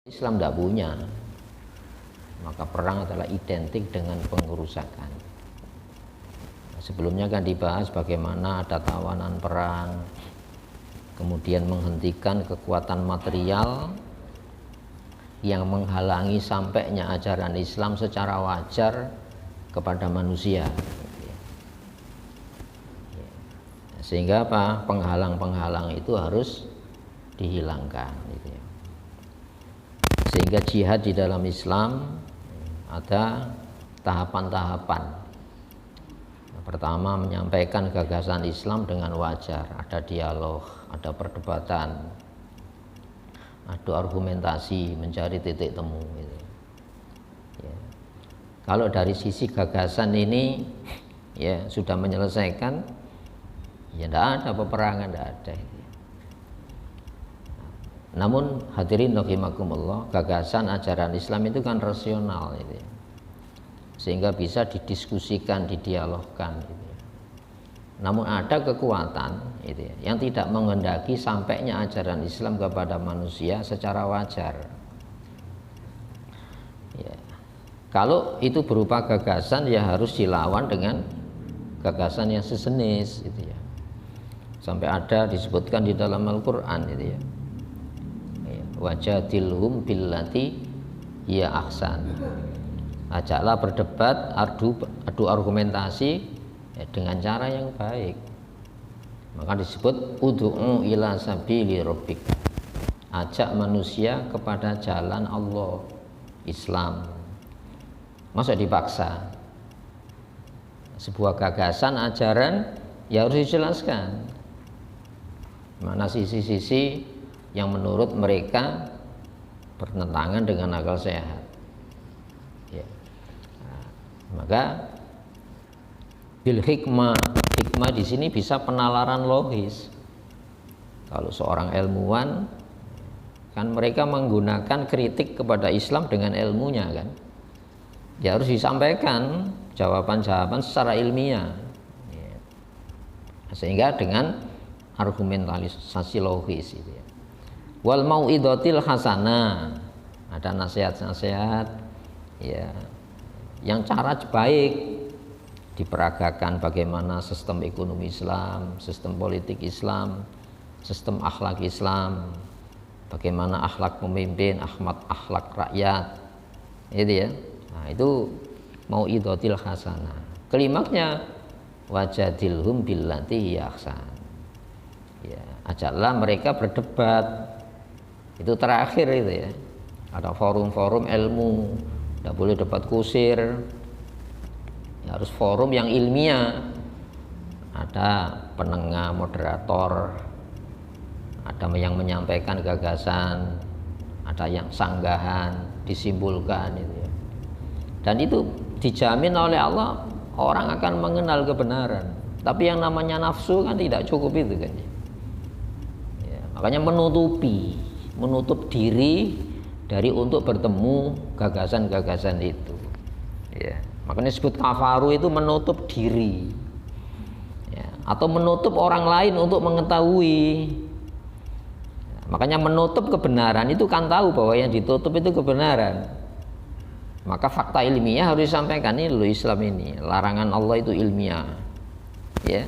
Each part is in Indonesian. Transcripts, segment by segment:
Islam tidak punya, maka perang adalah identik dengan pengerusakan. Sebelumnya kan dibahas bagaimana ada tawanan perang, kemudian menghentikan kekuatan material yang menghalangi sampainya ajaran Islam secara wajar kepada manusia. Sehingga apa? Penghalang-penghalang itu harus dihilangkan. Sehingga jihad di dalam Islam ada tahapan-tahapan. Pertama, menyampaikan gagasan Islam dengan wajar, ada dialog, ada perdebatan, ada argumentasi, mencari titik temu gitu. Ya. Kalau dari sisi gagasan ini ya sudah menyelesaikan, ya tidak ada peperangan, tidak ada. Namun hadirin rahimakumullah, gagasan ajaran Islam itu kan rasional gitu ya. Sehingga bisa didiskusikan, didialogkan gitu ya. Namun ada kekuatan gitu ya, yang tidak menghendaki sampainya ajaran Islam kepada manusia secara wajar ya. Kalau itu berupa gagasan ya harus dilawan dengan gagasan yang sejenis gitu ya. Sampai ada disebutkan di dalam Al-Quran gitu ya, wajadilhum billati hiya ahsan, ajaklah berdebat, adu argumentasi ya, dengan cara yang baik. Maka disebut ud'u ila sabili rabbik, ajak manusia kepada jalan Allah, Islam. Masa dipaksa? Sebuah gagasan ajaran ya harus dijelaskan mana sisi-sisi yang menurut mereka bertentangan dengan akal sehat ya. Nah, maka bil hikmah di sini bisa penalaran logis. Kalau seorang ilmuwan kan mereka menggunakan kritik kepada Islam dengan ilmunya kan, ya harus disampaikan jawaban-jawaban secara ilmiah ya. Sehingga dengan argumentasi logis itu ya. Wal mau'idotil hasanah, ada nasihat-nasihat ya yang cara baik, diperagakan bagaimana sistem ekonomi Islam, sistem politik Islam, sistem akhlak Islam, bagaimana akhlak pemimpin, akhlak rakyat itu ya. Nah, itu mau'idotil hasanah. Klimaksnya wajadilhum billati hiya ahsan ya, ajaklah mereka berdebat. Itu terakhir itu ya, ada forum-forum ilmu, tidak boleh debat kusir ya, harus forum yang ilmiah, ada penengah, moderator, ada yang menyampaikan gagasan, ada yang sanggahan, disimpulkan itu ya. Dan itu dijamin oleh Allah, orang akan mengenal kebenaran. Tapi yang namanya nafsu kan tidak cukup itu kan ya, makanya menutup diri dari untuk bertemu gagasan-gagasan itu ya. Makanya disebut kafaru itu menutup diri ya, atau menutup orang lain untuk mengetahui ya. Makanya menutup kebenaran itu kan tahu bahwa yang ditutup itu kebenaran, maka fakta ilmiah harus disampaikan. Ini loh Islam ini, larangan Allah itu ilmiah ya,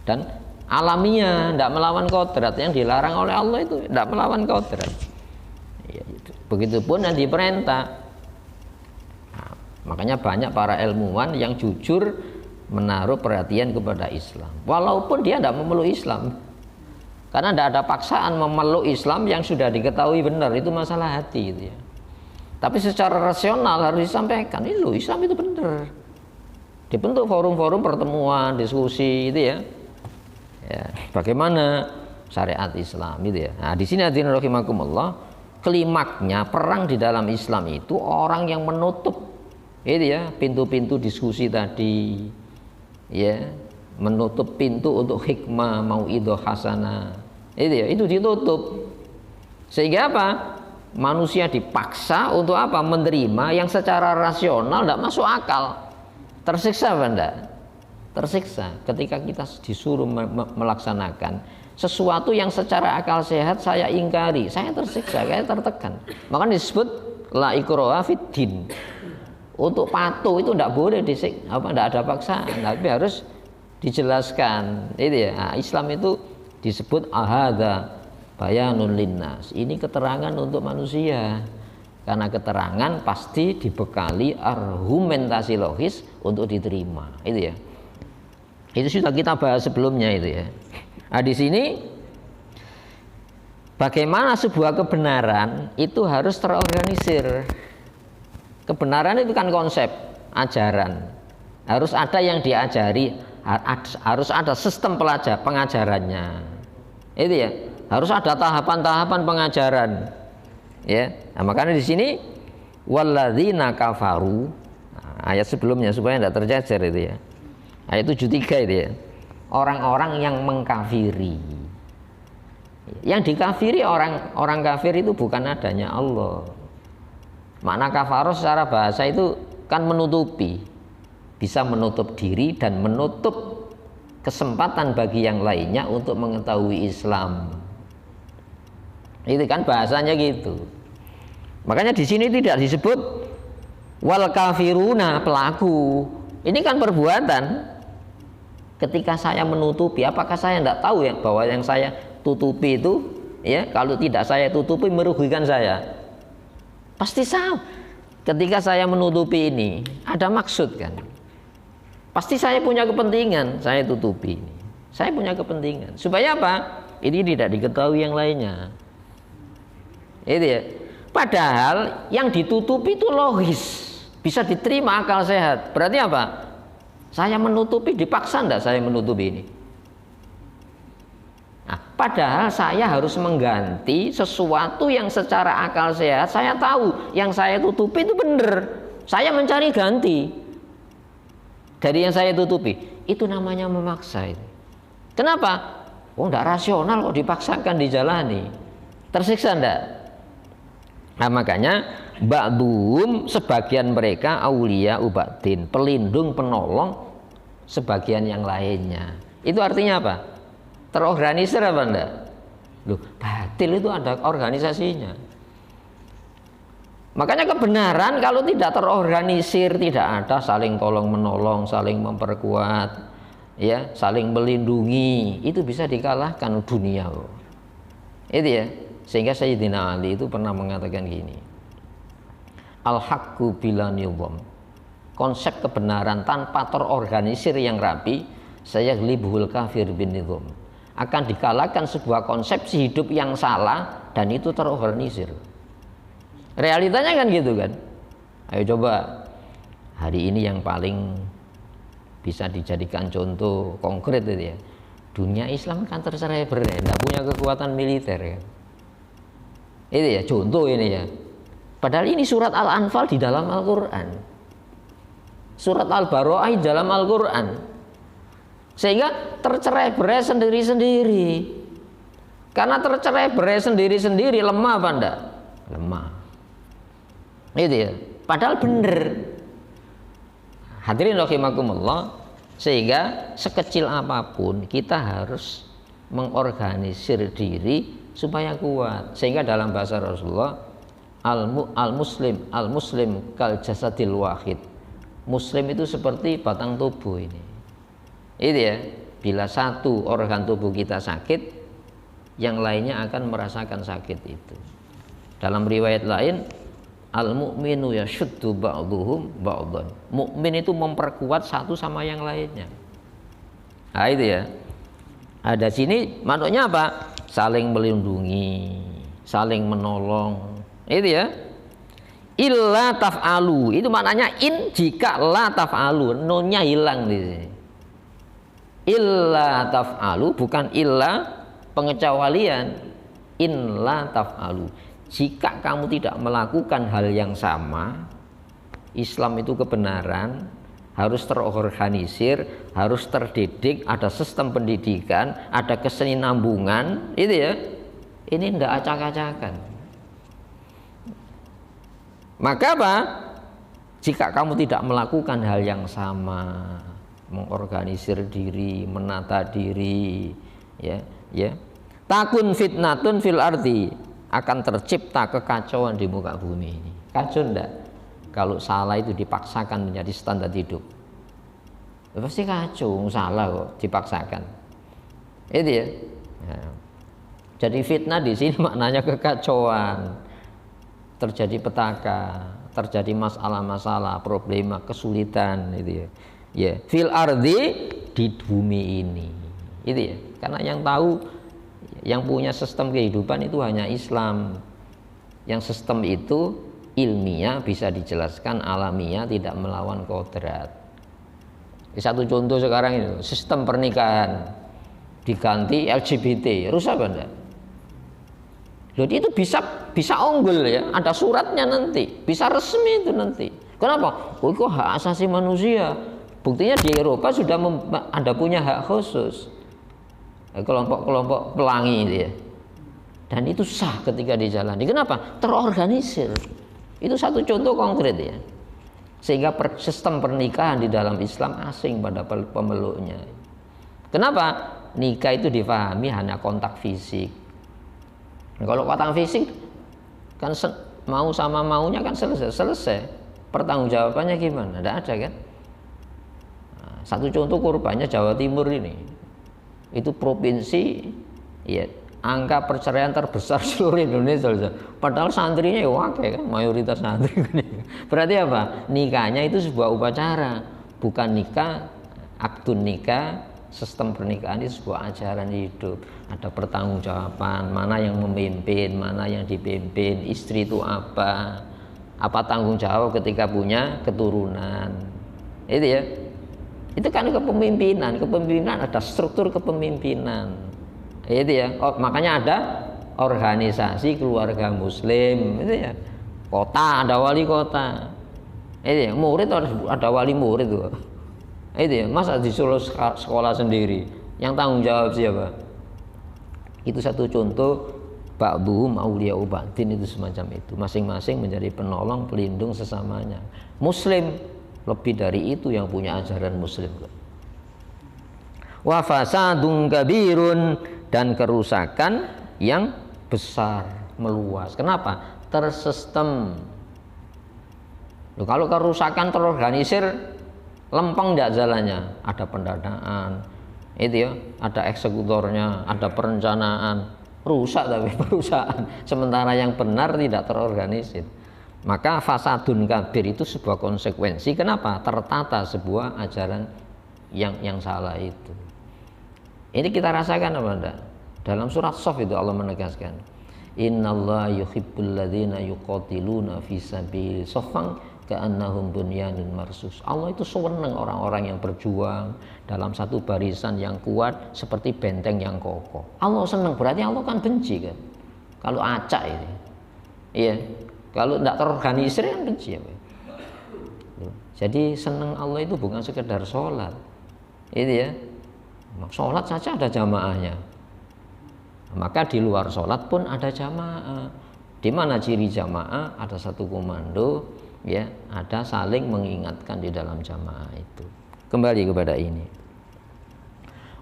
dan alamiah, tidak melawan kodrat. Yang dilarang oleh Allah itu tidak melawan kodrat ya, itu. Begitupun yang diperintah. Nah, makanya banyak para ilmuwan yang jujur menaruh perhatian kepada Islam walaupun dia tidak memeluk Islam, karena tidak ada paksaan memeluk Islam yang sudah diketahui benar. Itu masalah hati gitu ya. Tapi secara rasional harus disampaikan, ini loh Islam itu benar. Dibentuk forum-forum pertemuan, diskusi itu ya. Ya, bagaimana syariat Islam itu ya. Nah, di sini hadirin rahimakumullah, klimaknya perang di dalam Islam itu orang yang menutup itu ya, pintu-pintu diskusi tadi ya, menutup pintu untuk hikmah, mau'idhah hasanah itu ya, itu ditutup. Sehingga apa? Manusia dipaksa untuk apa? Menerima yang secara rasional tidak masuk akal. Tersiksa apa enggak? Tersiksa ketika kita disuruh melaksanakan sesuatu yang secara akal sehat saya ingkari, saya tersiksa, saya tertekan. Maka disebut la ikraha fid din. Untuk patuh itu tidak boleh tidak ada paksaan, tapi harus dijelaskan. Itu ya. Nah, Islam itu disebut ahadza bayanun linnas. Ini keterangan untuk manusia. Karena keterangan pasti dibekali argumentasi logis untuk diterima. Itu ya. Itu sudah kita bahas sebelumnya itu ya. Nah, di sini bagaimana sebuah kebenaran itu harus terorganisir. Kebenaran itu kan konsep, ajaran. Harus ada yang diajari, harus ada sistem pengajarannya. Itu ya. Harus ada tahapan-tahapan pengajaran. Ya. Nah, makanya di sini walladzina kafaru, ayat sebelumnya supaya tidak tercecer itu ya. Ayat 73 itu ya. Orang-orang yang mengkafiri. Yang dikafiri orang kafir itu bukan adanya Allah. Makna kafaroh secara bahasa itu kan menutupi. Bisa menutup diri dan menutup kesempatan bagi yang lainnya untuk mengetahui Islam. Itu kan bahasanya gitu. Makanya di sini tidak disebut wal kafiruna pelaku. Ini kan perbuatan. Ketika saya menutupi, apakah saya tidak tahu ya bahwa yang saya tutupi itu ya, kalau tidak saya tutupi merugikan saya? Pasti sama. Ketika saya menutupi ini ada maksud kan? Pasti saya punya kepentingan saya tutupi ini. Saya punya kepentingan. Supaya apa? Ini tidak diketahui yang lainnya. Itu ya. Padahal yang ditutupi itu logis, bisa diterima akal sehat. Berarti apa? Saya menutupi, dipaksa enggak saya menutupi ini? Nah, padahal saya harus mengganti sesuatu yang secara akal sehat saya tahu yang saya tutupi itu benar. Saya mencari ganti dari yang saya tutupi. Itu namanya memaksa itu. Kenapa? Oh, enggak rasional kok dipaksakan dijalani. Tersiksa enggak? Nah, makanya ba'dhum sebagian mereka aulia ubatin, pelindung penolong sebagian yang lainnya. Itu artinya apa? Terorganisir apa enggak? Loh, batil itu ada organisasinya. Makanya kebenaran kalau tidak terorganisir, tidak ada saling tolong menolong, saling memperkuat, ya, saling melindungi, itu bisa dikalahkan dunia. Itu ya. Sehingga Sayyidina Ali itu pernah mengatakan gini, al-haqqu bila nizam, konsep kebenaran tanpa terorganisir yang rapi, saya libuhul kafir bin nizam, akan dikalahkan sebuah konsepsi hidup yang salah dan itu terorganisir. Realitanya kan gitu kan. Ayo coba hari ini yang paling bisa dijadikan contoh konkret itu ya, dunia Islam kan tercerai-berai, tidak punya kekuatan militer kan. Itu ya contoh ini ya. Padahal ini surat Al-Anfal di dalam Al-Quran, surat Al-Baro'ah di dalam Al-Quran, sehingga tercerai-berai sendiri-sendiri. Karena tercerai-berai sendiri-sendiri lemah apa enggak? Lemah. Itu ya. Padahal bener. Hadirin rahimakumullah, sehingga sekecil apapun kita harus mengorganisir diri supaya kuat. Sehingga dalam bahasa Rasulullah, al-muslim kal jasadil wahid. Muslim itu seperti batang tubuh ini. Itu ya. Bila satu organ tubuh kita sakit, yang lainnya akan merasakan sakit itu. Dalam riwayat lain, al-mu'minu yashuddu ba'duhum ba'dan. Mukmin itu memperkuat satu sama yang lainnya. Nah, itu ya. Ada sini maknanya apa? Saling melindungi, saling menolong. Itu ya. Illa taf'alu, itu maknanya in jika la taf'alu, nunnya hilang di sini. Illa taf'alu bukan illa pengecualian. In la taf'alu. Jika kamu tidak melakukan hal yang sama, Islam itu kebenaran, harus terorganisir, harus terdidik, ada sistem pendidikan, ada kesinambungan, itu ya. Ini tidak acak-acakan. Maka apa? Jika kamu tidak melakukan hal yang sama, mengorganisir diri, menata diri, ya, takun fitnatun fil ardi, akan tercipta kekacauan di muka bumi ini. Kacau enggak? Kalau salah itu dipaksakan menjadi standar hidup, pasti kacau. Salah kok dipaksakan, itu ya. Nah, jadi fitnah di sini maknanya kekacauan, terjadi petaka, terjadi masalah-masalah, problema, kesulitan, itu ya. Ya, fil ardi, di bumi ini, itu ya. Karena yang tahu, yang punya sistem kehidupan itu hanya Islam. Yang sistem itu ilmiah, bisa dijelaskan, alamiah, tidak melawan kodrat. Satu contoh sekarang ini, sistem pernikahan diganti LGBT, rusak enggak? Jadi itu bisa unggul ya, ada suratnya nanti, bisa resmi itu nanti. Kenapa? Oh, itu hak asasi manusia. Buktinya di Eropa sudah ada punya hak khusus, kelompok-kelompok pelangi itu ya. Dan itu sah ketika dijalani. Kenapa? Terorganisir. Itu satu contoh konkret ya. Sehingga sistem pernikahan di dalam Islam asing pada pemeluknya. Kenapa? Nikah itu difahami hanya kontak fisik. Kalau kontak fisik kan mau sama maunya kan selesai. Pertanggungjawabannya gimana? Tidak ada kan? Nah, satu contoh korbannya Jawa Timur ini. Itu provinsi ya, angka perceraian terbesar seluruh Indonesia. Padahal santrinya ya wakil kan, mayoritas santri. Berarti apa? Nikahnya itu sebuah upacara, bukan nikah, akdun nikah. Sistem pernikahan itu sebuah ajaran hidup. Ada pertanggungjawaban, mana yang memimpin, mana yang dipimpin, istri itu apa tanggung jawab ketika punya keturunan. Itu ya. Itu kan kepemimpinan ada struktur kepemimpinan. Itu ya. Oh, makanya ada organisasi keluarga muslim, itu ya. Kota ada wali kota. Itu ya. Murid harus ada wali murid tuh. Itu ya, masa disuruh sekolah sendiri, yang tanggung jawab siapa? Itu satu contoh, ba'duhum awliya'u ba'din, itu semacam itu, masing-masing menjadi penolong pelindung sesamanya. Muslim lebih dari itu yang punya ajaran muslim. Wa fasadun kabirun, dan kerusakan yang besar, meluas. Kenapa? Tersistem. Kalau kerusakan terorganisir, lempeng tidak jalannya, ada pendanaan, itu ya, ada eksekutornya, ada perencanaan, rusak tapi perusahaan. Sementara yang benar tidak terorganisir. Maka fasadun kabir itu sebuah konsekuensi. Kenapa? Tertata sebuah ajaran yang salah itu. Ini kita rasakan apa enggak? Dalam surat Shaf itu Allah menegaskan, innallaha yuhibbul ladzina yuqatiluna fi sabilihi shaffan ka'annahum bunyanun marsus. Allah itu senang orang-orang yang berjuang dalam satu barisan yang kuat seperti benteng yang kokoh. Allah senang, berarti Allah kan benci kan kalau acak ini. Iya, kalau tidak terorganisir kan benci ya. Jadi senang Allah itu bukan sekedar sholat, itu ya. Sholat saja ada jamaahnya, maka di luar sholat pun ada jamaah. Di mana ciri jamaah? Ada satu komando, ya, ada saling mengingatkan di dalam jamaah itu. Kembali kepada ini,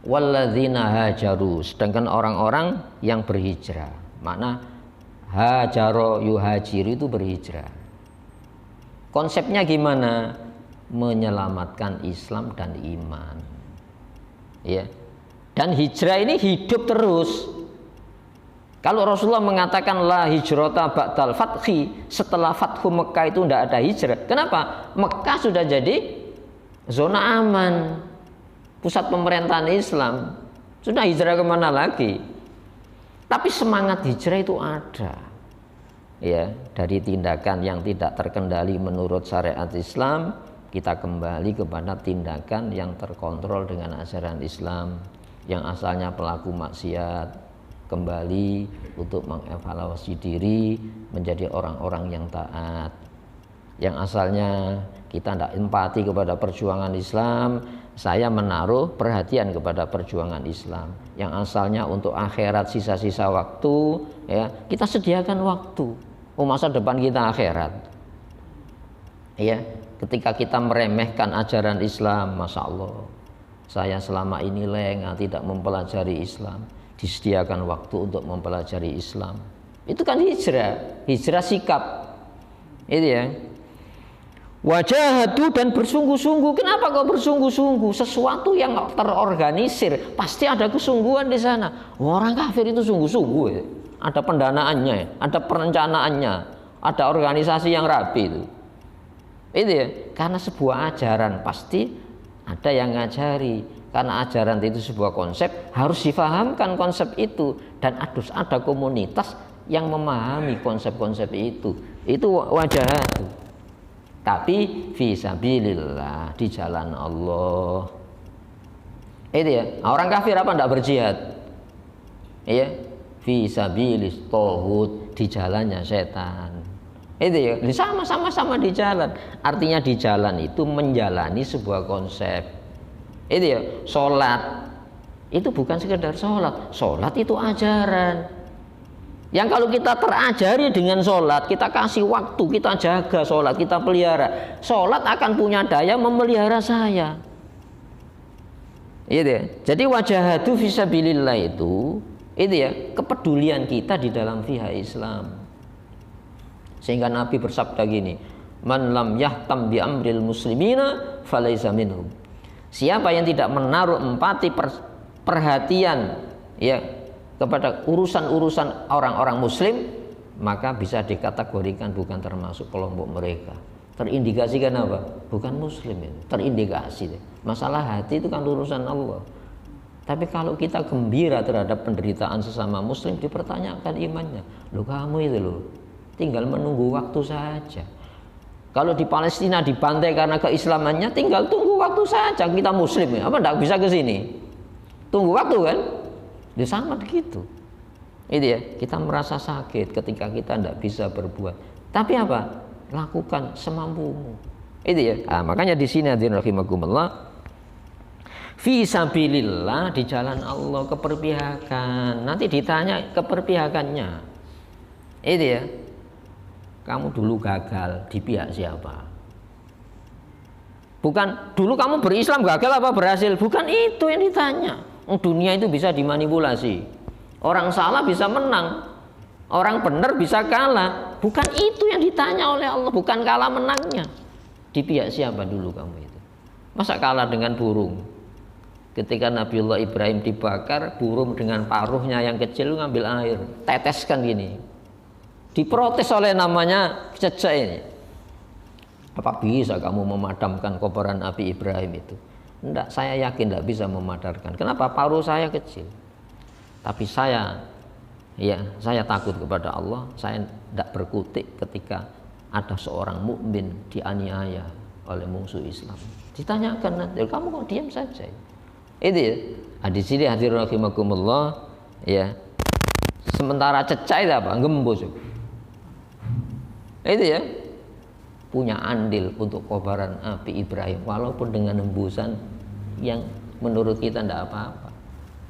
walladzina hajaru, sedangkan orang-orang yang berhijrah. Makna hajaro yuhajiru itu berhijrah. Konsepnya gimana? Menyelamatkan Islam dan iman, ya. Dan hijrah ini hidup terus. Kalau Rasulullah mengatakan la hijrata ba'dal fathi, setelah Fathu Mekah itu tidak ada hijrah. Kenapa? Mekah sudah jadi zona aman, pusat pemerintahan Islam. Sudah hijrah kemana lagi? Tapi semangat hijrah itu ada, ya. Dari tindakan yang tidak terkendali menurut syariat Islam, kita kembali kepada tindakan yang terkontrol dengan ajaran Islam. Yang asalnya pelaku maksiat, kembali untuk mengevaluasi diri menjadi orang-orang yang taat. Yang asalnya kita tidak empati kepada perjuangan Islam, saya menaruh perhatian kepada perjuangan Islam. Yang asalnya untuk akhirat sisa-sisa waktu, ya, kita sediakan waktu. Masa depan kita akhirat, ya. Ketika kita meremehkan ajaran Islam, masya Allah, saya selama ini lengah tidak mempelajari Islam. disediakan waktu untuk mempelajari Islam. Itu kan hijrah sikap. Itu ya. Wajahadu, dan bersungguh-sungguh. Kenapa kok bersungguh-sungguh? Sesuatu yang terorganisir, pasti ada kesungguhan di sana. Orang kafir itu sungguh-sungguh ya. Ada pendanaannya, ada perencanaannya, ada organisasi yang rapi itu. Itu ya. Karena sebuah ajaran pasti ada yang ngajari. Karena ajaran itu sebuah konsep, harus difahamkan konsep itu, dan harus ada komunitas yang memahami konsep-konsep itu. Itu wajah. Tapi fisabilillah, di jalan Allah. Itu ya. Orang kafir apa enggak berjihad? Iya. Fisabilis tauhid, di jalannya setan. Itu ya. Sama-sama di jalan. Artinya di jalan itu menjalani sebuah konsep. Itu ya. Sholat itu bukan sekedar sholat. Sholat itu ajaran. Yang kalau kita terajari dengan sholat, kita kasih waktu, kita jaga sholat, kita pelihara, sholat akan punya daya memelihara saya. Itu ya. Jadi wajahadu fisabilillah itu ya, kepedulian kita di dalam pihak Islam. Sehingga Nabi bersabda gini, man lam yahtam bi amril muslimina falaisa minhum. Siapa yang tidak menaruh empati perhatian ya kepada urusan-urusan orang-orang muslim, maka bisa dikategorikan bukan termasuk kelompok mereka. Terindikasikan apa? Bukan muslim itu. Terindikasi. Masalah hati itu kan urusan Allah. Tapi kalau kita gembira terhadap penderitaan sesama muslim, dipertanyakan imannya. Loh, kamu itu loh, tinggal menunggu waktu saja. Kalau di Palestina dibantai karena keislamannya, tinggal tunggu waktu saja. Kita muslim ya, apa enggak bisa ke sini? Tunggu waktu kan? Dia sama begitu. Itu ya, kita merasa sakit ketika kita tidak bisa berbuat. Tapi apa? Lakukan semampumu. Itu ya. Nah, makanya di sini hadirin rahimakumullah, fi sabilillah, di jalan Allah, keperpihakan. Nanti ditanya keperpihakannya. Itu ya. Kamu dulu gagal di pihak siapa? Bukan dulu kamu berislam gagal apa berhasil? Bukan itu yang ditanya. Dunia itu bisa dimanipulasi. Orang salah bisa menang, orang benar bisa kalah. Bukan itu yang ditanya oleh Allah, bukan kalah menangnya. Di pihak siapa dulu kamu itu? Masa kalah dengan burung? Ketika Nabiullah Ibrahim dibakar, burung dengan paruhnya yang kecil ngambil air, teteskan gini. Diprotes oleh namanya cecek ini. Apa bisa kamu memadamkan kobaran api Ibrahim itu? Enggak, saya yakin tidak bisa memadarkan. Kenapa? Paruh saya kecil. Tapi saya takut kepada Allah. Saya tidak berkutik ketika ada seorang mukmin dianiaya oleh musuh Islam. Ditanyakan nanti, kamu kok diam saja? Itu ya. Nah, di sini hadirin rahimakumullah, ya. Sementara cecak itu apa? Gembus. Itu ya. Punya andil untuk kobaran api Ibrahim, walaupun dengan hembusan yang menurut kita tidak apa-apa,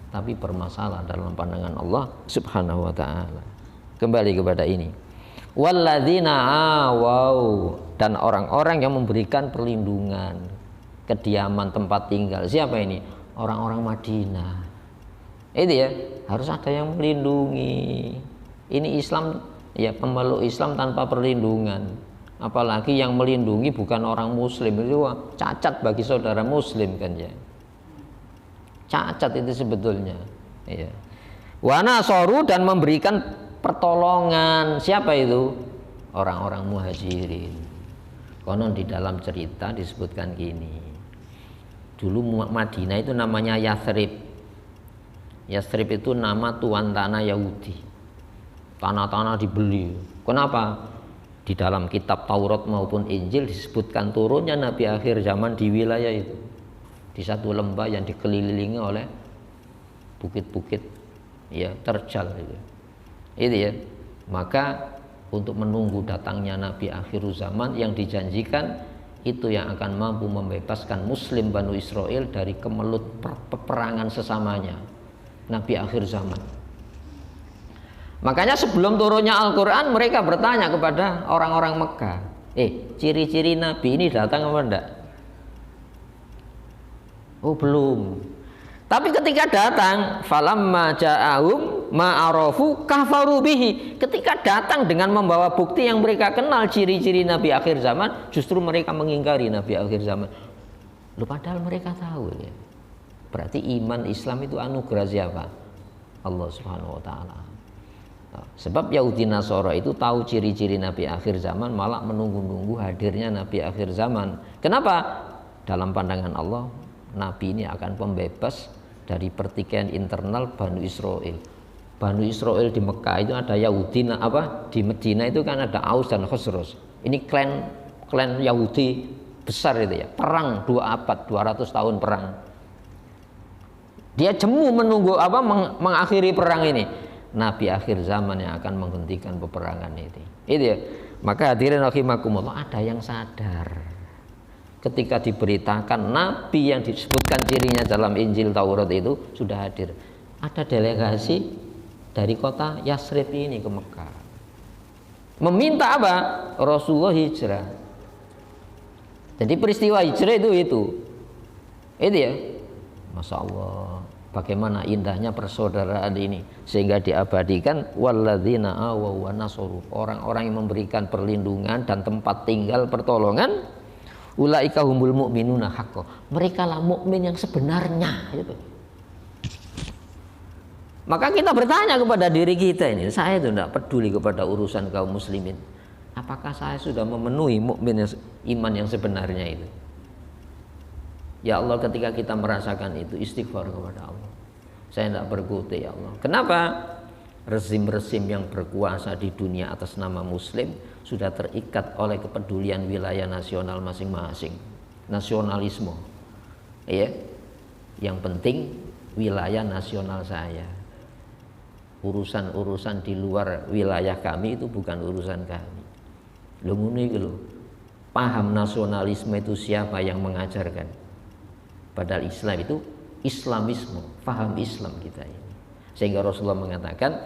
tapi bermasalah dalam pandangan Allah Subhanahu wa ta'ala. Kembali kepada ini, walladzina awau, dan orang-orang yang memberikan perlindungan, kediaman, tempat tinggal. Siapa ini? Orang-orang Madinah. Itu ya, harus ada yang melindungi. Ini Islam ya, pemeluk Islam tanpa perlindungan. Apalagi yang melindungi bukan orang muslim, itu cacat bagi saudara muslim kan ya. Cacat itu sebetulnya ya. Wa nasaru, dan memberikan pertolongan. Siapa itu? Orang-orang muhajirin. Konon di dalam cerita disebutkan gini. Dulu Madinah itu namanya Yathrib. Yathrib itu nama tuan tanah Yahudi. Tanah-tanah dibeli. Kenapa? Di dalam kitab Taurat maupun Injil disebutkan turunnya Nabi akhir zaman di wilayah itu, di satu lembah yang dikelilingi oleh bukit-bukit ya, terjal itu ya. Maka untuk menunggu datangnya Nabi akhir zaman yang dijanjikan itu, yang akan mampu membebaskan muslim Banu Israel dari kemelut peperangan sesamanya, Nabi akhir zaman. Makanya sebelum turunnya Al-Quran, mereka bertanya kepada orang-orang Mekah, ciri-ciri Nabi ini datang apa enggak? Oh belum. Tapi ketika datang, falamma ja'ahum ma'arafu kafaru bihi. Ketika datang dengan membawa bukti yang mereka kenal, ciri-ciri Nabi akhir zaman, justru mereka mengingkari Nabi akhir zaman. Loh, padahal mereka tahu ya. Berarti iman Islam itu anugerah siapa? Allah Subhanahu wa taala. Sebab Yahudi Nasara itu tahu ciri-ciri Nabi akhir zaman, malah menunggu-nunggu hadirnya Nabi akhir zaman. Kenapa? Dalam pandangan Allah, Nabi ini akan pembebas dari pertikaian internal Banu Israel. Banu Israel di Mekah itu ada Yahudi, di Medina itu kan ada Aus dan Khosros. Ini klan Yahudi besar itu ya. Perang 2 abad, 200 tahun perang. Dia jemu menunggu mengakhiri perang ini. Nabi akhir zaman yang akan menghentikan peperangan itu. Itu ya. Maka hadirin rahimakumullah, ada yang sadar. Ketika diberitakan Nabi yang disebutkan cirinya dalam Injil Taurat itu sudah hadir. Ada delegasi dari kota Yasrib ini ke Mekah. Meminta apa? Rasulullah hijrah. Jadi peristiwa hijrah itu. Itu ya. Masya Allah. Bagaimana indahnya persaudaraan ini. Sehingga diabadikan walladzina awaw wa nasaru. Orang-orang yang memberikan perlindungan dan tempat tinggal pertolongan. Ulaika humul mu'minuna haqqo. Mereka lah mukmin yang sebenarnya gitu. Maka kita bertanya kepada diri kita ini, saya itu tidak peduli kepada urusan kaum muslimin. Apakah saya sudah memenuhi mukmin iman yang sebenarnya itu? Ya Allah, ketika kita merasakan itu, istighfar kepada Allah. Saya tidak berkutik ya Allah. Kenapa? Rezim-rezim yang berkuasa di dunia atas nama muslim sudah terikat oleh kepedulian wilayah nasional masing-masing, nasionalisme. Ya, yang penting wilayah nasional saya. Urusan-urusan di luar wilayah kami itu bukan urusan kami. Lho ngono iki lho. Paham nasionalisme itu siapa yang mengajarkan? Padahal Islam itu Islamisme, paham Islam kita ini. Sehingga Rasulullah mengatakan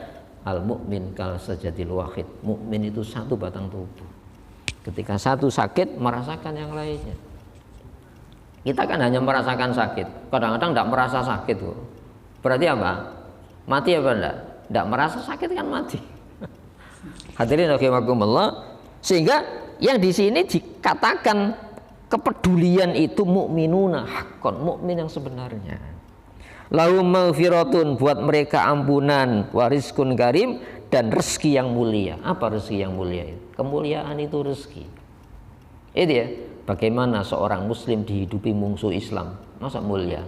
al-mu'min kal sajadil wahid. Mukmin itu satu batang tubuh. Ketika satu sakit, merasakan yang lainnya. Kita kan hanya merasakan sakit. Kadang-kadang tidak merasa sakit. Berarti apa? Mati apa enggak? Tidak merasa sakit kan mati. Hadirin rahimakumullah. Sehingga yang di sini dikatakan kepedulian itu mukminuna haqqan, mukmin yang sebenarnya. Lahum maghfiratun, buat mereka ampunan, warizkun karim, dan rezeki yang mulia. Apa rezeki yang mulia itu? Kemuliaan itu rezeki. Itu ya. Bagaimana seorang muslim dihidupi musuh Islam? Masa mulia?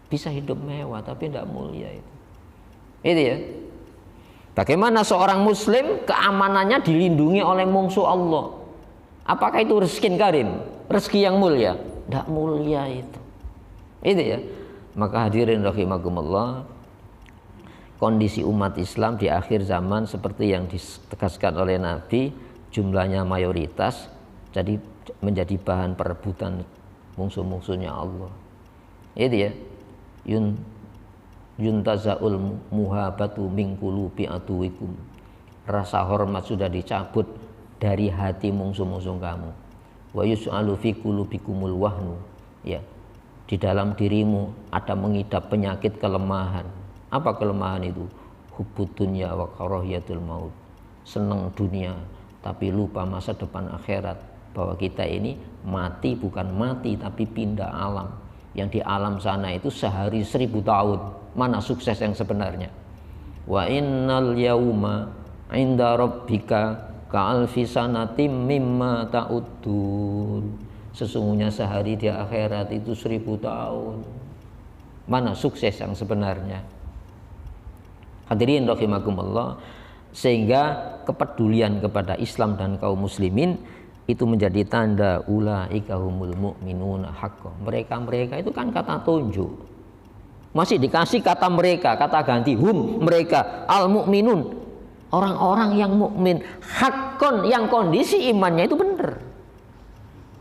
Bisa hidup mewah tapi tidak mulia itu. Itu ya. Bagaimana seorang muslim keamanannya dilindungi oleh musuh Allah? Apakah itu rezeki karim? Rezeki yang mulia? Tidak mulia itu. Itu ya. Maka hadirin rahimakumullah, kondisi umat Islam di akhir zaman seperti yang ditegaskan oleh Nabi, jumlahnya mayoritas, jadi menjadi bahan perebutan musuh-musuhnya Allah. Itu ya. Yuntazaul muhabatu min qulubi aduwikum. Rasa hormat sudah dicabut dari hati musuh-musuh kamu. Wa yus'alu fi qulubikumul wahnu. Ya. Di dalam dirimu ada mengidap penyakit kelemahan. Apa kelemahan itu? Hubbud dunya wa karahiyatul maut. Senang dunia tapi lupa masa depan akhirat. Bahwa kita ini mati bukan mati tapi pindah alam. Yang di alam sana itu sehari 1000 tahun. Mana sukses yang sebenarnya? Wa innal yauma 'inda rabbika ka'alfi sanatim mimma ta'uddun. Sesungguhnya sehari di akhirat itu 1000 tahun. Mana sukses yang sebenarnya? Hadirin rahimakumullah, sehingga kepedulian kepada Islam dan kaum muslimin itu menjadi tanda ulaika humul mu'minuna haqqan. Mereka itu kan kata tunjuk. Masih dikasih kata mereka, kata ganti hum, mereka al mu'minun. Orang-orang yang mukmin haqqan, yang kondisi imannya itu benar.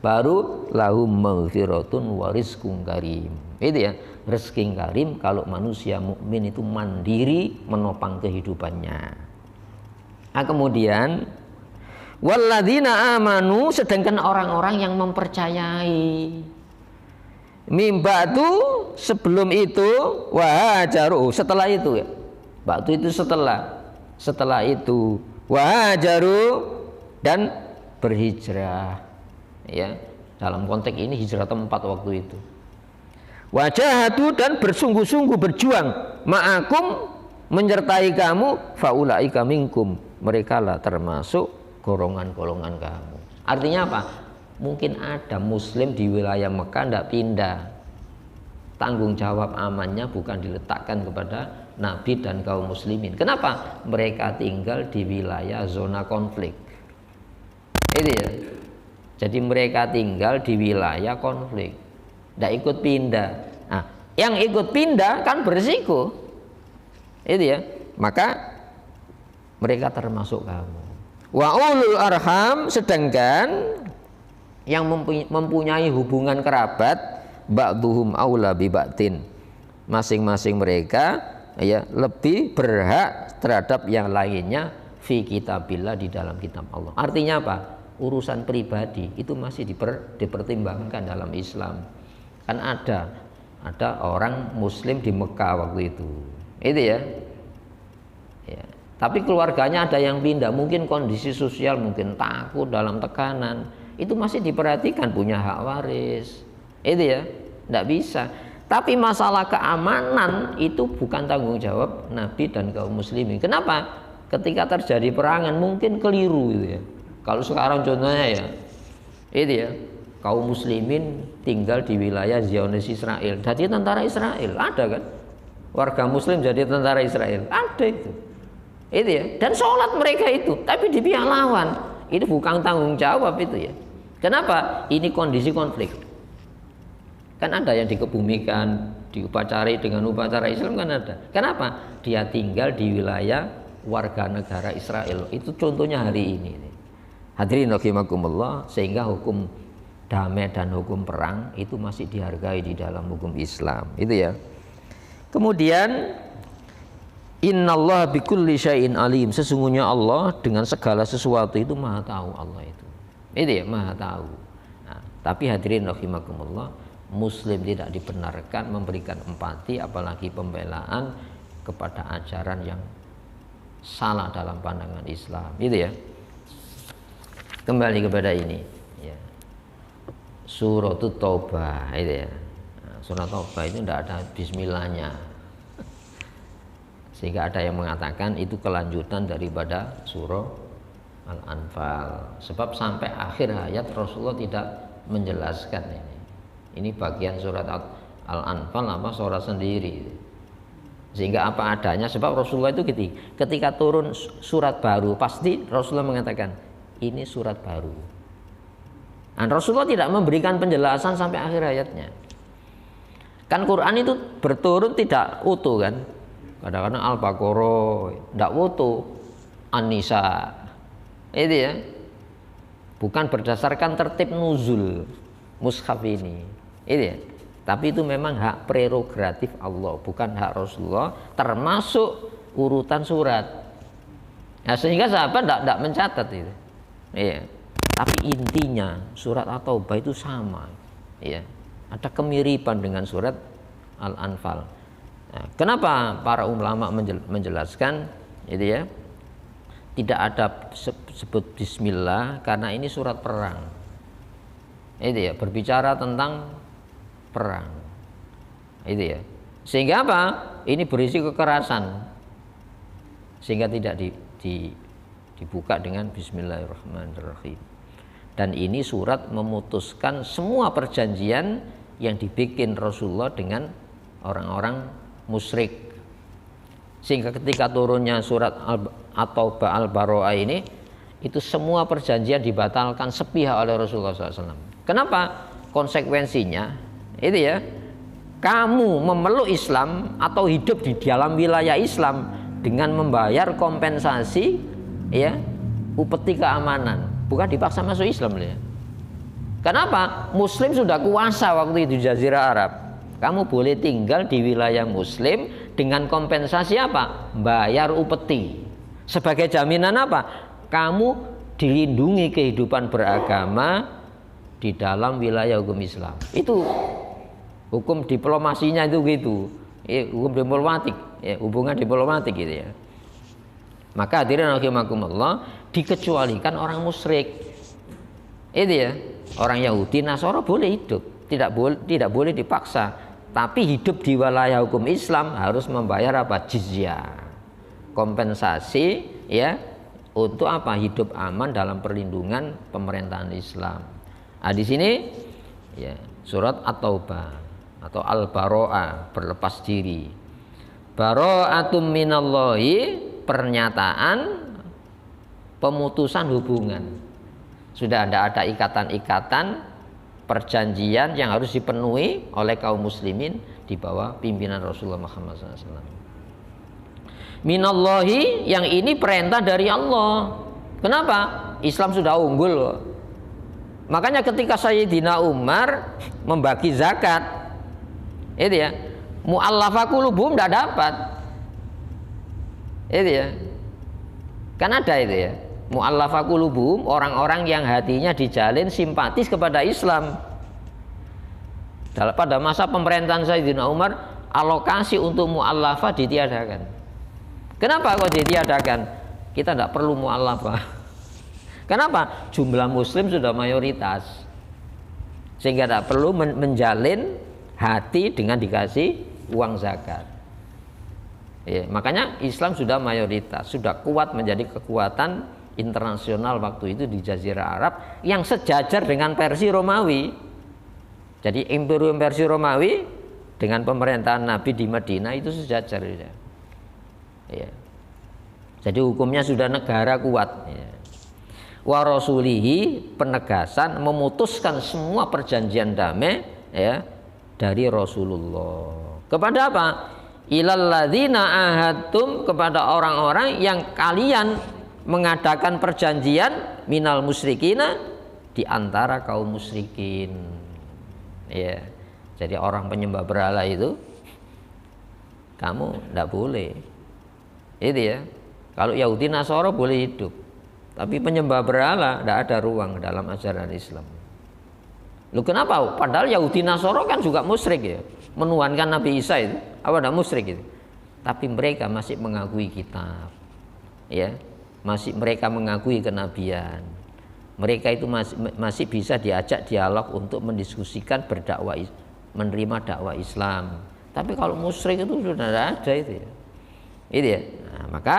Baru lahum maghfiratun wa rizqun karim. Itu ya, rezeki karim kalau manusia mukmin itu mandiri menopang kehidupannya. Nah, kemudian walladzina amanu, sedangkan orang-orang yang mempercayai. Mimba'du sebelum itu, wahajaru setelah itu ya. Ba'du itu setelah itu, wahajaru dan berhijrah. Ya, dalam konteks ini hijrah tempat waktu itu. Wajahatu dan bersungguh-sungguh berjuang ma'akum menyertai kamu, faulaika minkum, mereka lah termasuk golongan-golongan kamu. Artinya apa? Mungkin ada muslim di wilayah Mekah tidak pindah, tanggung jawab amannya bukan diletakkan kepada Nabi dan kaum muslimin. Kenapa? Mereka tinggal di wilayah zona konflik. Itu ya. Jadi mereka tinggal di wilayah konflik, tidak ikut pindah. Nah, yang ikut pindah kan berisiko. Itu ya. Maka mereka termasuk kamu. Wa ulul arham, sedangkan yang mempunyai hubungan kerabat, ba'duhum aula bi ba'tin, masing-masing mereka ya lebih berhak terhadap yang lainnya fi kitabillah, di dalam kitab Allah. Artinya apa? Urusan pribadi itu masih dipertimbangkan dalam Islam. Kan ada orang muslim di Mekah waktu itu ya. Tapi keluarganya ada yang pindah, mungkin kondisi sosial, mungkin takut, dalam tekanan, itu masih diperhatikan, punya hak waris. Itu ya, tidak bisa. Tapi masalah keamanan itu bukan tanggung jawab Nabi dan kaum muslimin. Kenapa? Ketika terjadi perangan mungkin keliru gitu ya. Kalau sekarang contohnya ya, itu ya, kaum muslimin tinggal di wilayah Zionis Israel, jadi tentara Israel, ada kan? Warga muslim jadi tentara Israel, ada itu ya. Dan sholat mereka itu, tapi di pihak lawan, itu bukan tanggung jawab itu ya. Kenapa? Ini kondisi konflik. Kan ada yang dikebumikan, diupacari dengan upacara Islam kan ada. Kenapa? Dia tinggal di wilayah warga negara Israel. Itu contohnya hari ini. Hadirin rahimakumullah, sehingga hukum damai dan hukum perang itu masih dihargai di dalam hukum Islam. Itu ya. Kemudian innallaha bikulli syai'in alim, sesungguhnya Allah dengan segala sesuatu itu maha tahu. Allah itu ya, maha tahu. Nah, tapi hadirin rahimakumullah, muslim tidak dibenarkan memberikan empati apalagi pembelaan kepada ajaran yang salah dalam pandangan Islam. Itu ya. Kembali kepada ini ya. Surah Taubah itu ya. Nah, surah Taubah itu tidak ada bismillahnya, sehingga ada yang mengatakan itu kelanjutan daripada surah Al-Anfal, sebab sampai akhir ayat Rasulullah tidak menjelaskan ini bagian surat Al-Anfal apa surah sendiri, sehingga apa adanya. Sebab Rasulullah itu ketika turun surat baru pasti Rasulullah mengatakan ini surat baru, dan Rasulullah tidak memberikan penjelasan sampai akhir ayatnya. Kan Quran itu berturun tidak utuh kan, kadang-kadang Al-Baqarah tidak utuh, An-Nisa itu ya, bukan berdasarkan tertib nuzul mushaf ini ya. Tapi itu memang hak prerogatif Allah, bukan hak Rasulullah, termasuk urutan surat. Nah, sehingga sahabat tidak mencatat itu ya. Tapi intinya surat At-Taubah itu sama ya, ada kemiripan dengan surat Al-Anfal. Nah, kenapa para ulama menjelaskan itu ya, tidak ada sebut bismillah, karena ini surat perang. Itu ya, berbicara tentang perang. Itu ya. Sehingga apa? Ini berisi kekerasan. Sehingga tidak dibuka dengan bismillahirrahmanirrahim. Dan ini surat memutuskan semua perjanjian yang dibikin Rasulullah dengan orang-orang musyrik. Sehingga ketika turunnya surat At-Taubah Al-Baroah ini, itu semua perjanjian dibatalkan sepihak oleh Rasulullah SAW. Kenapa? Konsekuensinya itu ya, kamu memeluk Islam atau hidup di dalam wilayah Islam dengan membayar kompensasi ya, upeti keamanan, bukan dipaksa masuk Islam ya. Kenapa? Muslim sudah kuasa waktu itu di Jazirah Arab. Kamu boleh tinggal di wilayah Muslim dengan kompensasi apa? Bayar upeti. Sebagai jaminan apa? Kamu dilindungi kehidupan beragama di dalam wilayah hukum Islam. Itu Hukum diplomasinya itu gitu. Hukum diplomatik, hubungan diplomatik gitu ya. Maka hadirin rahimakumullah, dikecualikan orang musyrik. Itu ya. Orang Yahudi, Nasara boleh hidup, tidak boleh dipaksa. Tapi hidup di wilayah hukum Islam harus membayar apa? Jizyah. Kompensasi ya untuk apa? Hidup aman dalam perlindungan pemerintahan Islam. Nah, di sini ya, surat At-Taubah atau Al-Baro'ah, berlepas diri. Baro'atum minallahi, pernyataan pemutusan hubungan. Sudah ada ikatan-ikatan perjanjian yang harus dipenuhi oleh kaum muslimin di bawah pimpinan Rasulullah Muhammad SAW. Minallahi, yang ini perintah dari Allah. Kenapa? Islam sudah unggul. Makanya ketika Sayyidina Umar membagi zakat, itu ya, mu'allafah qulubuhum tidak dapat. Itu ya. Kan ada itu ya. Mu'allafah qulubuhum, orang-orang yang hatinya dijalin simpatis kepada Islam. Pada masa pemerintahan Sayyidina Umar, alokasi untuk mu'allafah ditiadakan. Kenapa kok ditiadakan? Kita tidak perlu mu'allafah. Kenapa? Jumlah muslim sudah mayoritas. Sehingga tidak perlu menjalin hati dengan dikasih uang zakat. Ya, makanya Islam sudah mayoritas, sudah kuat, menjadi kekuatan internasional waktu itu di Jazirah Arab yang sejajar dengan Persia Romawi. Jadi Imperium Persia Romawi dengan pemerintahan Nabi di Madinah itu sejajar. Ya. Jadi hukumnya sudah negara kuat. Ya. Wa rasulihi, penegasan memutuskan semua perjanjian damai ya dari Rasulullah. Kepada apa? Ilal ladzina ahadtum, kepada orang-orang yang kalian mengadakan perjanjian minal musyrikina, di antara kaum musyrikin. Ya. Jadi orang penyembah berhala itu kamu tidak boleh. Itu ya. Kalau Yahudi Nasara boleh hidup, tapi penyembah berhala tidak ada ruang dalam ajaran Islam. Lu kenapa? Padahal Yahudi Nasara kan juga musyrik ya, menuhankan Nabi Isa itu, apa ada musyrik itu? Tapi mereka masih mengakui kitab, ya, mereka mengakui kenabian. Mereka itu masih bisa diajak dialog untuk mendiskusikan, berdakwah, menerima dakwah Islam. Tapi kalau musyrik itu sudah tidak ada itu ya. Itu ya. Nah, maka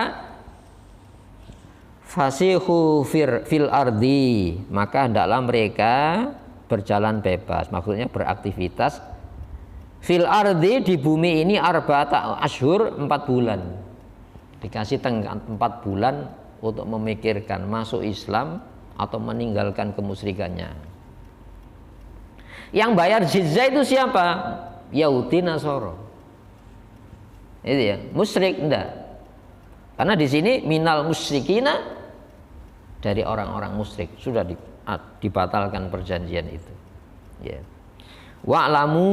fasihu fil ardi, maka hendaklah mereka berjalan bebas, maksudnya beraktivitas fil ardi, di bumi ini, arba'ata ashur, 4 bulan. Dikasih tenggat 4 bulan untuk memikirkan masuk Islam atau meninggalkan kemusyrikannya. Yang bayar jizyah itu siapa? Yahudi Nasara. Itu ya, musyrik enggak. Karena di sini minal musyrikina, dari orang-orang musyrik, sudah dibatalkan perjanjian itu. Ya. Wa'lamu,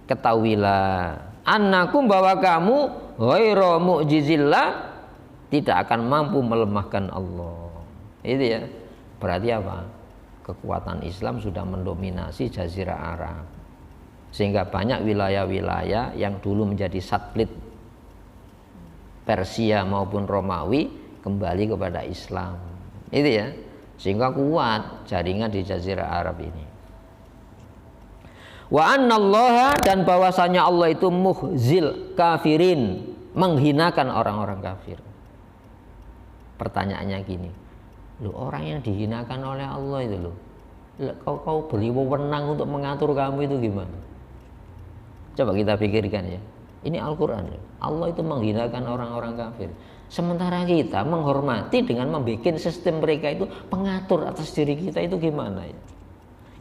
ketahuilah, annakum, bahwa kamu ghairu mu'jizillah, tidak akan mampu melemahkan Allah. Itu ya. Berarti apa? Kekuatan Islam sudah mendominasi Jazirah Arab. Sehingga banyak wilayah-wilayah yang dulu menjadi satelit Persia maupun Romawi kembali kepada Islam. Itu ya. Sehingga kuat jaringan di Jazirah Arab ini. Wa annallaha, dan bahwasanya Allah itu muhzil kafirin, menghinakan orang-orang kafir. Pertanyaannya gini, loh, orang yang dihinakan oleh Allah itu loh, kau beri wewenang untuk mengatur kamu itu gimana? Coba kita pikirkan ya. Ini Al-Quran. Allah itu menghinakan orang-orang kafir. Sementara kita menghormati dengan membuat sistem mereka itu pengatur atas diri kita, itu gimana ya?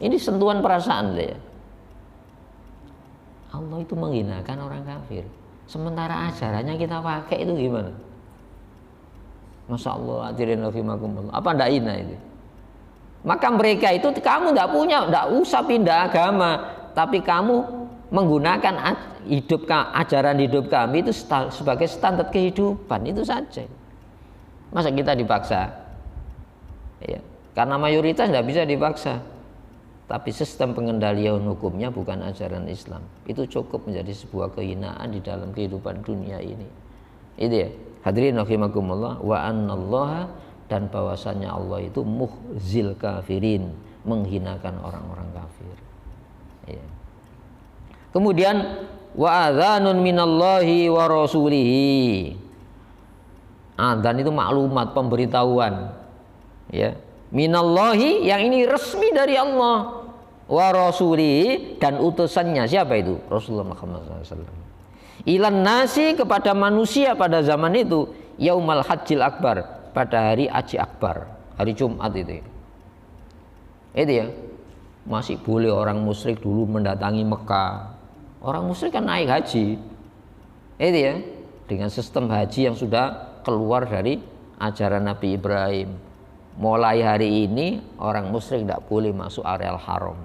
Ini sentuhan perasaan ya. Allah itu menghinakan orang kafir. Sementara ajarannya kita pakai itu gimana? Masya Allah, hadirin rahimakumullah. Apa ndak hina itu? Maka mereka itu, kamu ndak punya, ndak usah pindah agama, tapi kamu menggunakan ajaran hidup kami itu sebagai standar kehidupan, itu saja. Masa kita dipaksa? Ya, karena mayoritas tidak bisa dipaksa. tapi sistem pengendalian hukumnya bukan ajaran Islam, itu cukup menjadi sebuah kehinaan di dalam kehidupan dunia ini. Itu ya. Hadirin rahimakumullah, wa annallaha, dan bahwasannya Allah itu muhzil kafirin, menghinakan orang-orang kafir. Ya. Kemudian wa adzanun minallahi wa rasulihi. Adzan itu maklumat, pemberitahuan. Ya. Minallahi, yang ini resmi dari Allah, wa rasulihi, dan utusannya. Siapa itu? Rasulullah Muhammad SAW. Ilan nasi, kepada manusia pada zaman itu, yaumal hajjil akbar, pada hari Haji Akbar, hari Jumat itu. Itu ya. Masih boleh orang musyrik dulu mendatangi Mekah. Orang musyrik kan naik haji. Itu ya. Dengan sistem haji yang sudah keluar dari ajaran Nabi Ibrahim. Mulai hari ini orang musyrik tidak boleh masuk areal haram.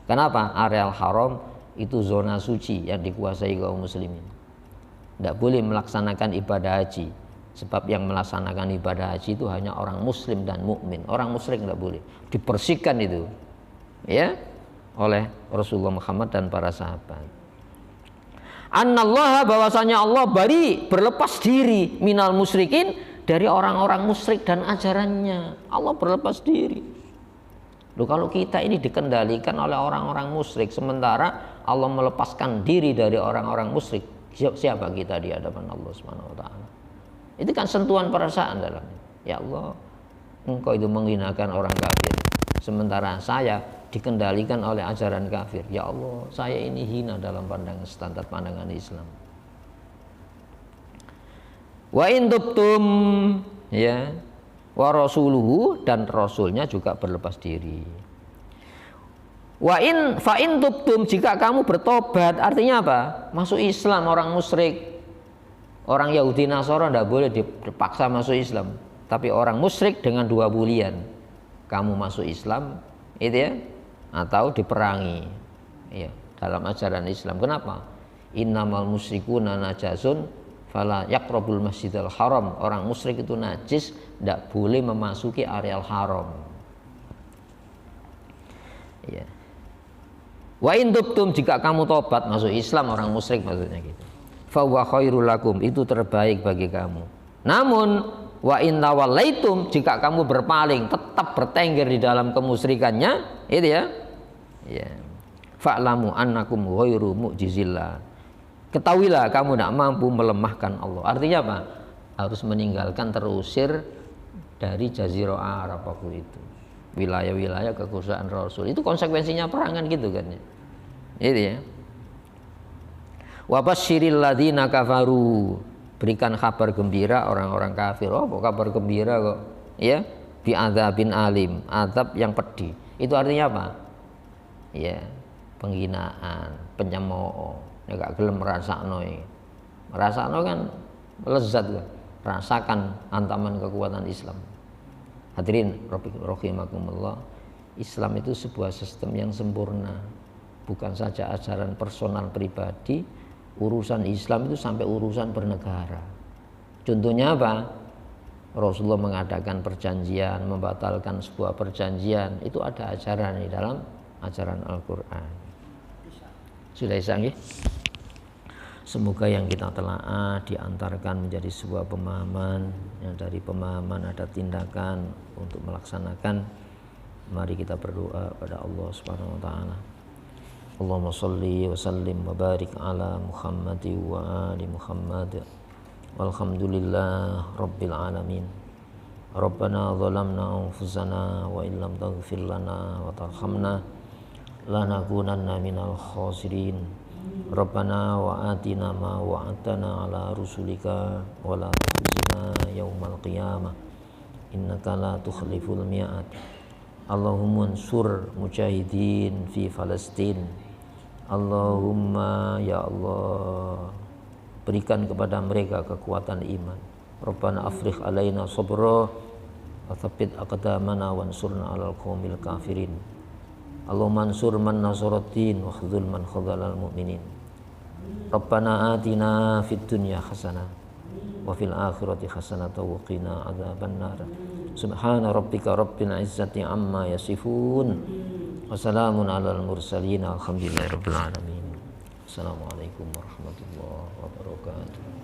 Kenapa? Areal haram itu zona suci yang dikuasai kaum muslimin. Tidak boleh melaksanakan ibadah haji. Sebab yang melaksanakan ibadah haji itu hanya orang muslim dan mukmin. Orang musyrik tidak boleh. Dibersihkan itu, ya, oleh Rasulullah Muhammad dan para sahabat. Annallaha, bahwasanya Allah bari, berlepas diri, minal musyrikin, dari orang-orang musyrik dan ajarannya. Allah berlepas diri. Loh, kalau kita ini dikendalikan oleh orang-orang musyrik, sementara Allah melepaskan diri dari orang-orang musyrik, siapa kita di hadapan Allah Subhanahu wa taala? Itu kan sentuhan perasaan dalamnya. Ya Allah, engkau itu menghinakan orang kafir, sementara saya dikendalikan oleh ajaran kafir. Ya Allah, saya ini hina dalam pandangan, standar pandangan Islam. Wa in tubtum, ya, wa rasuluhu, dan rasulnya juga berlepas diri. Wa in fa in tubtum, jika kamu bertobat, artinya apa? Masuk Islam. Orang musyrik, orang Yahudi Nasara tidak boleh dipaksa masuk Islam. Tapi orang musyrik dengan dua pilihan, kamu masuk Islam, itu ya, atau diperangi, ya, dalam ajaran Islam. Kenapa? Innamal musyrikuna najasun fala yaqrabul masjidal haram. Orang musyrik itu najis, tidak boleh memasuki areal haram. Ya. Wa in tubtum, jika kamu tobat masuk Islam, orang musyrik maksudnya gitu. Fa huwa khairul lakum, itu terbaik bagi kamu. Namun wa in tawallaitum, jika kamu berpaling, tetap bertengger di dalam kemusyrikannya, itu ya. Ya. Fa'lamu annakum ghairu mu'jizillah. Ketahuilah kamu tidak mampu melemahkan Allah. Artinya apa? Harus meninggalkan, terusir dari Jazirah Arab waktu itu. Wilayah-wilayah kekuasaan Rasul. Itu konsekuensinya perang kan gitu kan. Itu ya. Wa basyiril ladzina kafaru, berikan kabar gembira orang-orang kafir. Oh, kabar gembira kok. Ya, bi adzabin alim, azab yang pedih. Itu artinya apa? Ya, penghinaan, penyemooh. Ya gak gelem merasakno. Merasakno kan lezat kan. Rasakan antaman kekuatan Islam. Hadirin rahimakumullah, Islam itu sebuah sistem yang sempurna. Bukan saja ajaran personal pribadi, urusan Islam itu sampai urusan bernegara. Contohnya apa? Rasulullah mengadakan perjanjian, membatalkan sebuah perjanjian, itu ada ajaran di dalam ajaran Al-Quran. Sudah isang ya? Semoga yang kita telaah diantarkan menjadi sebuah pemahaman, yang dari pemahaman ada tindakan untuk melaksanakan. Mari kita berdoa pada Allah Subhanahu wa taala. Allahumma shalli wa sallim wa barik ala Muhammadi wa ali Muhammad. Walhamdulillah rabbil alamin. Rabbana zalamna anfusana wa illam taghfir lana wa tarhamna lanakunanna minal khasirin. Rabbana wa atina ma wa'atana ala rusulika wa la tukhzina yaumal qiyamah innaka la tukhliful mi'ad. Allahumma ansur mujahidin fi Palestin. Allahumma ya Allah, berikan kepada mereka kekuatan iman. Rabbana afrigh alaina sabra wa tsabbit aqdamana wansurna 'alal qaumil kafirin. Allahumma ansur man nasaraddin wa khudhul man khadhalal mu'minin. Rabbana atina fid dunya hasanah wa fil akhirati hasanah wa qina adzabannar. Subhana rabbika rabbil izzati amma yasifun Wassalamun alal mursalin alhamdulillahirabbil alamin. Assalamualaikum warahmatullahi wabarakatuh.